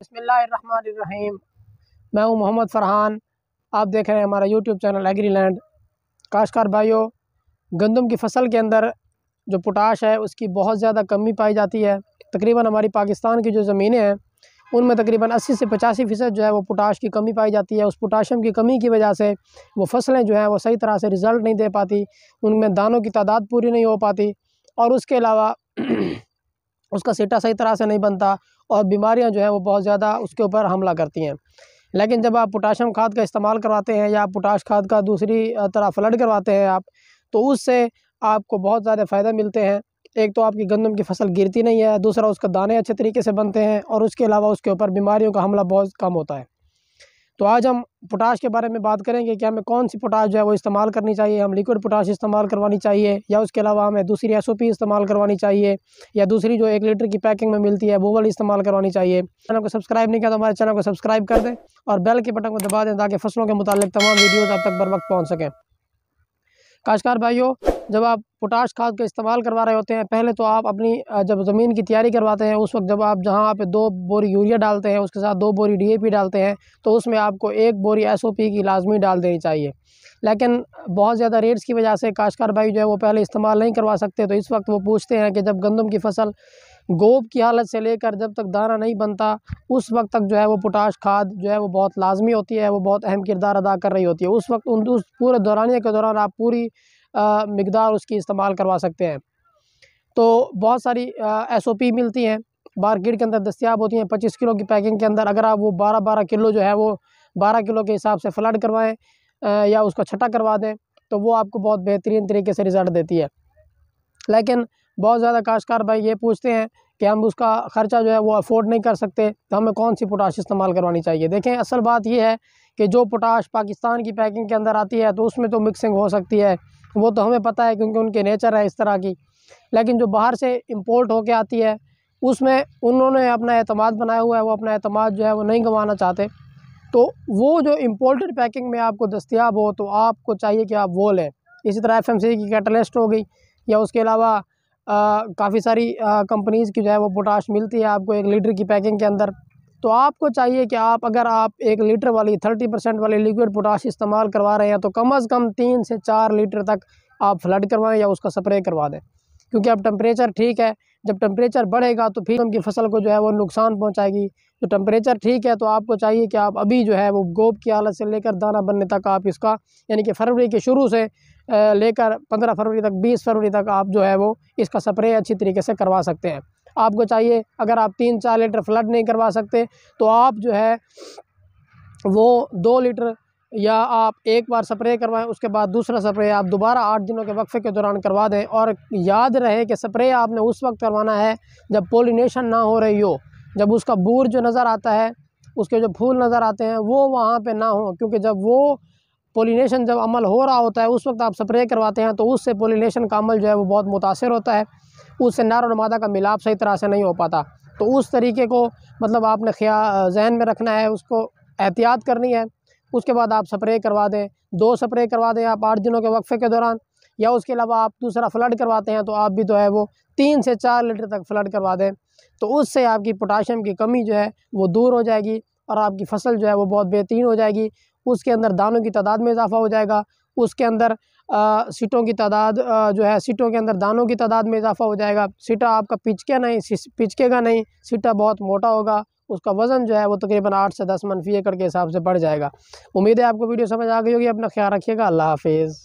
बिस्मिल्लाहिर्रहमानिर्रहीम। मैं हूं मोहम्मद फ़रहान। आप देख रहे हैं हमारा यूट्यूब चैनल एग्रीलैंड। काश्तकार भाइयों, गंदम की फ़सल के अंदर जो पोटाश है उसकी बहुत ज़्यादा कमी पाई जाती है। तकरीबन हमारी पाकिस्तान की जो ज़मीनें हैं उनमें तकरीबन 80 से 85% जो है वो पोटाश की कमी पाई जाती है। उस पोटाशियम की कमी की वजह से वो फसलें जो हैं वो सही तरह से रिज़ल्ट नहीं दे पाती, उनमें दानों की तादाद पूरी नहीं हो पाती और उसके अलावा उसका सीटा सही तरह से नहीं बनता और बीमारियां जो है वो बहुत ज़्यादा उसके ऊपर हमला करती हैं। लेकिन जब आप पोटाशियम खाद का इस्तेमाल करवाते हैं या पोटाश खाद का दूसरी तरह फ्लड करवाते हैं आप, तो उससे आपको बहुत ज़्यादा फ़ायदा मिलते हैं। एक तो आपकी गंदम की फसल गिरती नहीं है, दूसरा उसका दाने अच्छे तरीके से बनते हैं और उसके अलावा उसके ऊपर बीमारियों का हमला बहुत कम होता है। तो आज हम पोटाश के बारे में बात करेंगे कि हमें कौन सी पोटाश जो है वो इस्तेमाल करनी चाहिए। हम लिक्विड पोटाश इस्तेमाल करवानी चाहिए या उसके अलावा हमें दूसरी एसओपी इस्तेमाल करवानी चाहिए या दूसरी जो 1 लीटर की पैकिंग में मिलती है वो वाली इस्तेमाल करवानी चाहिए। चैनल को सब्सक्राइब नहीं किया तो हमारे चैनल को सब्सक्राइब कर दें और बेल के बटन को दबा दें ताकि फसलों के मुतालिक तमाम वीडियोज़ आप तक बर वक्त पहुँच सकें। काश्तकार भाइयों, जब आप पोटाश खाद का इस्तेमाल करवा रहे होते हैं, पहले तो आप अपनी जब ज़मीन की तैयारी करवाते हैं उस वक्त जब आप जहाँ पे 2 बोरी यूरिया डालते हैं उसके साथ 2 बोरी डीएपी डालते हैं तो उसमें आपको 1 बोरी एसओपी की लाजमी डाल देनी चाहिए। लेकिन बहुत ज़्यादा रेट्स की वजह से काश्तकार भाई जो है वो पहले इस्तेमाल नहीं करवा सकते, तो इस वक्त वो पूछते हैं कि जब गंदम की फसल गोब की हालत से लेकर जब तक दाना नहीं बनता उस वक्त तक जो है वो पोटाश खाद जो है वो बहुत लाजमी होती है, वो बहुत अहम किरदार अदा कर रही होती है। उस वक्त उस पूरे दौरानिए के दौरान आप पूरी मिकदार उसकी इस्तेमाल करवा सकते हैं। तो बहुत सारी एसओपी मिलती हैं, मार्केट के अंदर दस्तियाब होती हैं 25 किलो की पैकिंग के अंदर। अगर आप वो 12-12 किलो जो है वो 12 किलो के हिसाब से फ्लड करवाएं या उसको छटा करवा दें तो वो आपको बहुत बेहतरीन तरीके से रिज़ल्ट देती है। लेकिन बहुत ज़्यादा काश्तकार भाई ये पूछते हैं कि हम उसका ख़र्चा जो है वो अफोर्ड नहीं कर सकते, तो हमें कौन सी पोटाश इस्तेमाल करवानी चाहिए। देखें, असल बात ये है कि जो पोटाश पाकिस्तान की पैकिंग के अंदर आती है तो उसमें तो मिक्सिंग हो सकती है, वो तो हमें पता है क्योंकि उनके नेचर है इस तरह की। लेकिन जो बाहर से इंपोर्ट होके आती है उसमें उन्होंने अपना एतमाद बनाया हुआ है, वो अपना एतमाद जो है वो नहीं गंवाना चाहते। तो वो जो इम्पोर्टेड पैकिंग में आपको दस्तियाब हो तो आपको चाहिए कि आप वो लें। इसी तरह एफएमसी की कैटलिस्ट हो गई या उसके अलावा काफ़ी सारी कंपनीज़ की जो है वो पोटाश मिलती है आपको 1 लीटर की पैकिंग के अंदर। तो आपको चाहिए कि अगर आप 1 लीटर वाली 30% वाली लिक्विड पोटाश इस्तेमाल करवा रहे हैं तो कम से कम 3 से 4 लीटर तक आप फ्लड करवाएं या उसका स्प्रे करवा दें, क्योंकि अब टेम्परेचर ठीक है। जब टेम्परेचर बढ़ेगा तो फिर उनकी फसल को जो है वो नुकसान पहुंचाएगी। तो टेम्परेचर ठीक है तो आपको चाहिए कि आप अभी जो है वो गोब की हालत से लेकर दाना बनने तक आप इसका, यानी कि फरवरी के शुरू से लेकर 15 फरवरी तक 20 फरवरी तक आप जो है वो इसका स्प्रे अच्छी तरीके से करवा सकते हैं। आपको चाहिए, अगर आप 3-4 लीटर फ्लड नहीं करवा सकते तो आप जो है वो 2 लीटर या आप एक बार स्प्रे करवाएं, उसके बाद दूसरा स्प्रे आप दोबारा 8 दिनों के वक्फे के दौरान करवा दें। और याद रहे कि स्प्रे आपने उस वक्त करवाना है जब पोलिनेशन ना हो रही हो, जब उसका बूर जो नज़र आता है, उसके जो फूल नज़र आते हैं वो वहाँ पे ना हो, क्योंकि जब वो पोलिनेशन जब अमल हो रहा होता है उस वक्त आप स्प्रे करवाते हैं तो उससे पोलिनेशन का अमल जो है वो बहुत मुतासिर होता है, उससे नर और मादा का मिलाप सही तरह से नहीं हो पाता। तो उस तरीके को मतलब आपने जहन में रखना है, उसको एहतियात करनी है। उसके बाद आप स्प्रे करवा दें, 2 स्प्रे करवा दें आप 8 दिनों के वक्फे के दौरान, या उसके अलावा आप दूसरा फ्लड करवाते हैं तो आप भी जो है वो 3 से 4 लीटर तक फ्लड करवा दें। तो उससे आपकी पोटाशियम की कमी जो है वो दूर हो जाएगी और आपकी फसल जो है वो बहुत बेहतरीन हो जाएगी। उसके अंदर दानों की तादाद में इजाफा हो जाएगा, उसके अंदर सीटों की तादाद जो है सीटों के अंदर दानों की तादाद में इजाफा हो जाएगा। सीटा आपका पिचकेगा नहीं, सीटा बहुत मोटा होगा, उसका वज़न जो है वो तकरीबन 8 से 10 मन फ़ी एकड़ के हिसाब से बढ़ जाएगा। उम्मीद है आपको वीडियो समझ आ गई होगी। अपना ख्याल रखिएगा। अल्लाह हाफिज़।